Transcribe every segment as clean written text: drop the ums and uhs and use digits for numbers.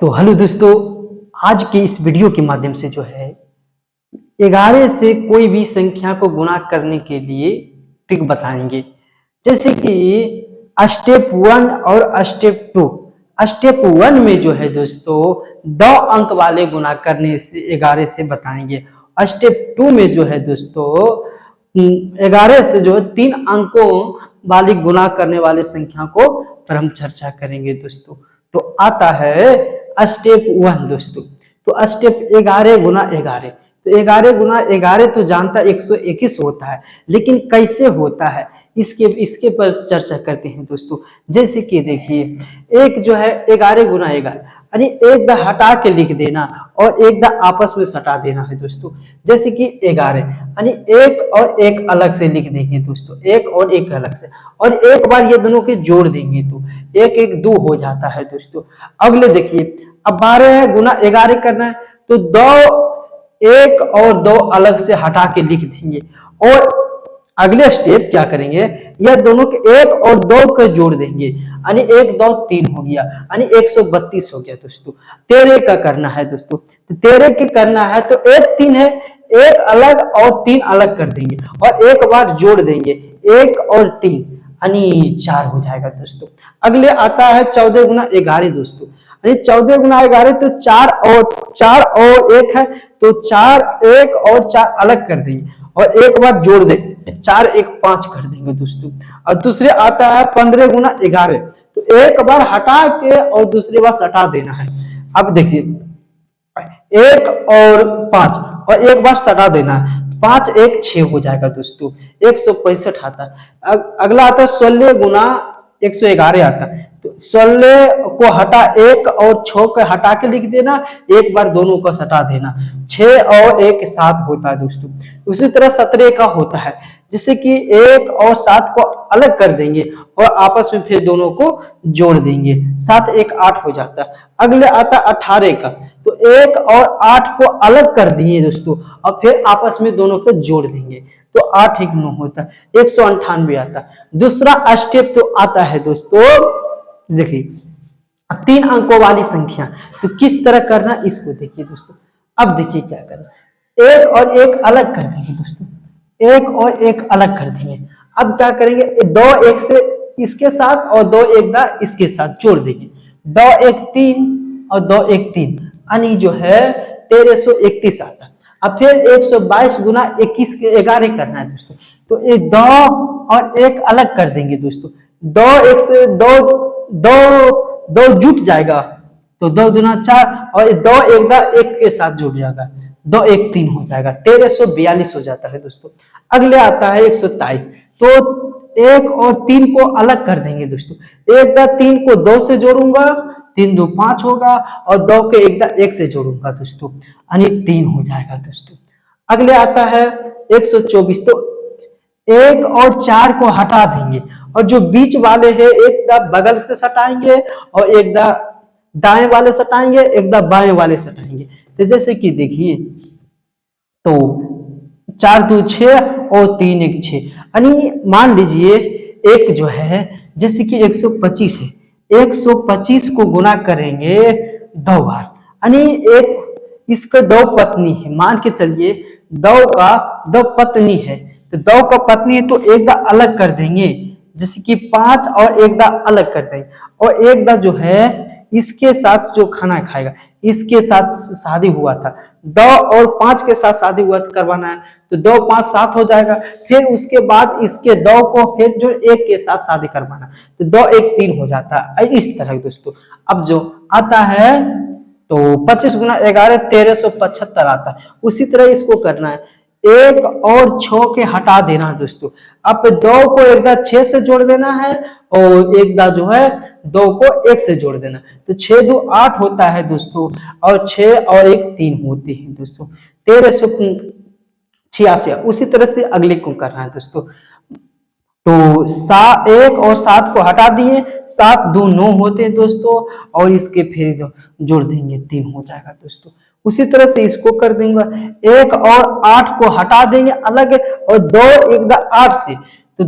तो हेलो दोस्तों, आज के इस वीडियो के माध्यम से जो है 11 से कोई भी संख्या को गुणा करने के लिए ट्रिक बताएंगे। जैसे कि स्टेप 1 और स्टेप 2। स्टेप 1 में जो है दोस्तों 2 अंक वाले गुणा करने से 11 से बताएंगे। स्टेप 2 में जो है दोस्तों 11 से जो है 3 अंकों वाली गुणा करने वाले संख्या को पर हम चर्चा करेंगे दोस्तों। तो आता है स्टेप 1 दोस्तों। तो स्टेप 11 गुना 11, तो 11 गुना 11 तो जानता 121 होता है, लेकिन कैसे होता है इसके पर चर्चा करते हैं दोस्तों। जैसे कि देखिए एक जो है 11 गुना 11, यानी एक दा हटा के लिख देना और एक दा आपस में सटा देना है दोस्तों। जैसे कि 11 यानी एक और एक अलग से लिख देंगे दोस्तों, एक और एक अलग से, और एक बार ये दोनों के जोड़ देंगे तो एक एक 2 हो जाता है दोस्तों। अगले देखिए अब 12 गुना 11 करना है, तो 2 एक और 2 अलग से हटा के लिख देंगे और अगले स्टेप क्या करेंगे, यह दोनों के एक और 2 को जोड़ देंगे, यानी 1 2 3 हो गया, यानी 132 हो गया दोस्तों। 13 का करना है दोस्तों, तो 13 के करना है तो एक 3 है, एक अलग और 3 अलग कर देंगे और एक बार जोड़ देंगे, 1 और 3 यानी 4 हो जाएगा दोस्तों। अगले आता है 14 गुना 11 दोस्तों, यानी 14 गुना 11 तो 4 और 1 है, तो 4 1 और 4 अलग कर देंगे और एक बार जोड़ देंगे, 4 1 5 कर देंगे दोस्तों। और दूसरे आता है 15 गुना 11, तो एक बार हटा के और दूसरी बार सटा देना है। अब देखिए 1 और 5 और एक बार सटा देना है, 5 1 6 हो जाएगा दोस्तों, 165 आता है। अगला आता है 16 गुना 111 आता है, तो 16 को हटा 1 और 6 को हटा के लिख देना, एक बार दोनों को सटा देना, 6 और 1 7 होता है दोस्तों। उसी तरह 17 का होता है, जिससे कि 1 और 7 को अलग कर देंगे और आपस में फिर दोनों को जोड़ देंगे, 7 1 8 हो जाता है। अगले आता 18 का, तो 1 और 8 को अलग कर दिए दोस्तों और फिर आपस में दोनों को जोड़ देंगे, तो 8 1 9 होता है, 198 आता है। दूसरा स्टेप तो आता है दोस्तों, देखिए 3 अंकों वाली संख्या, तो किस तरह करना इसको देखिए दोस्तों। अब देखिए क्या करना, एक और एक अलग कर देंगे दोस्तों, एक और एक अलग कर दिए। अब क्या करेंगे, 2 1 से इसके साथ और 2 1 दा इसके साथ जोड़ देंगे, 2 1 3 और 2 1 3, यानी जो है 1331 आता है। अब फिर 122 गुना 21 के 11 करना है दोस्तों, तो एक 2 और 1 अलग कर देंगे दोस्तों, 2 1 से 2 जुट जाएगा, तो 2 दूना 4 और 2 1 दा 1 के साथ जुड़ जाएगा, 2 1 3 हो जाएगा, 1342 हो जाता है दोस्तों। अगले आता है 127, तो 1 और 3 को अलग कर देंगे दोस्तों, 1 दा 3 को 2 से जोड़ूंगा, 3 2 5 होगा और 2 के 1 दा 1 से जोड़ूंगा दोस्तों, यानी 3 हो जाएगा दोस्तों। अगले आता है 124, तो 1 और 4 को हटा देंगे और जो बीच वाले हैं एक दा बगल से सटाएंगे और एक दा दाएं वाले सटाएंगे, एक दा बाएं वाले सटाएंगे। तो जैसे कि देखिए, तो 4 2 6 और 3 1 6, यानी मान लीजिए एक जो है जैसे कि 125 है, 125 को गुना करेंगे 2 बार, यानी एक इसका 2 पत्नी है, मान के चलिए 2 का 2 पत्नी है, तो 2 का पत्नी है तो एक दा अलग कर देंगे, जैसे कि 5 और एक दा अलग कर देंगे और एक दा जो है इसके साथ जो खाना खाएगा, इसके साथ शादी हुआ था, 2 और 5 के साथ शादी हुआ करवाना है, तो 2 5 7 हो जाएगा। फिर उसके बाद इसके 2 को फिर जो 1 के साथ शादी करवाना, तो 2 1 3 हो जाता है इस तरह दोस्तों। अब जो आता है तो 25 गुना 11 1375 आता है, उसी तरह इसको करना है, 1 और 6 के हटा देना है दोस्तों। अब 2 को एक दा 6 से जोड़ देना है और एक दा जो है 2 को 1 से जोड़ देना, तो 6 2 8 होता है दोस्तों और 6 और 1 3 होते हैं दोस्तों, 1386। उसी तरह से अगले को करना है दोस्तों, तो 1 और 7 को हटा दिए, 7 2 9 होते हैं दोस्तों और इसके फिर जोड़ देंगे 3 हो जाएगा दोस्तों। उसी तरह से इसको कर देंगे, 1 और 8 को हटा देंगे अलग और 2 1 दा 8 से, तो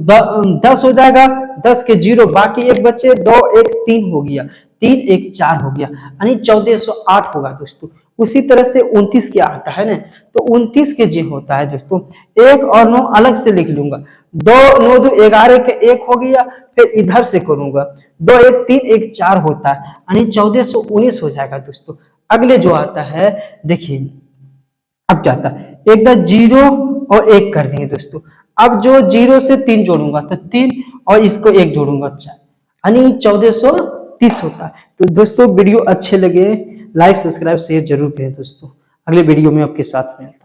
10 हो जाएगा, 10 के 0 बाकी एक बचे, 2 1 3 हो गया, 3 1 4 हो गया, यानी 1408 होगा दोस्तों। उसी तरह से 29 क्या आता है ना, तो 29 के जी होता है दोस्तों, 1 और 9 अलग से लिख लूंगा, 2 9 2 11 के 1 हो गया, फिर इधर से करूंगा 2 1 3 1 4 होता है, यानी 1419 हो जाएगा दोस्तों। अगले जो आता है देखिए, अब क्या आता है, एक बार 0 और 1 कर दिए दोस्तों। अब जो 0 से 3 जोड़ूंगा तो 3 और इसको 1 जोड़ूंगा 4, यानी 1430 होता है। तो दोस्तों वीडियो अच्छे लगे लाइक सब्सक्राइब शेयर जरूर करें दोस्तों। अगले वीडियो में आपके साथ मिलता हूं।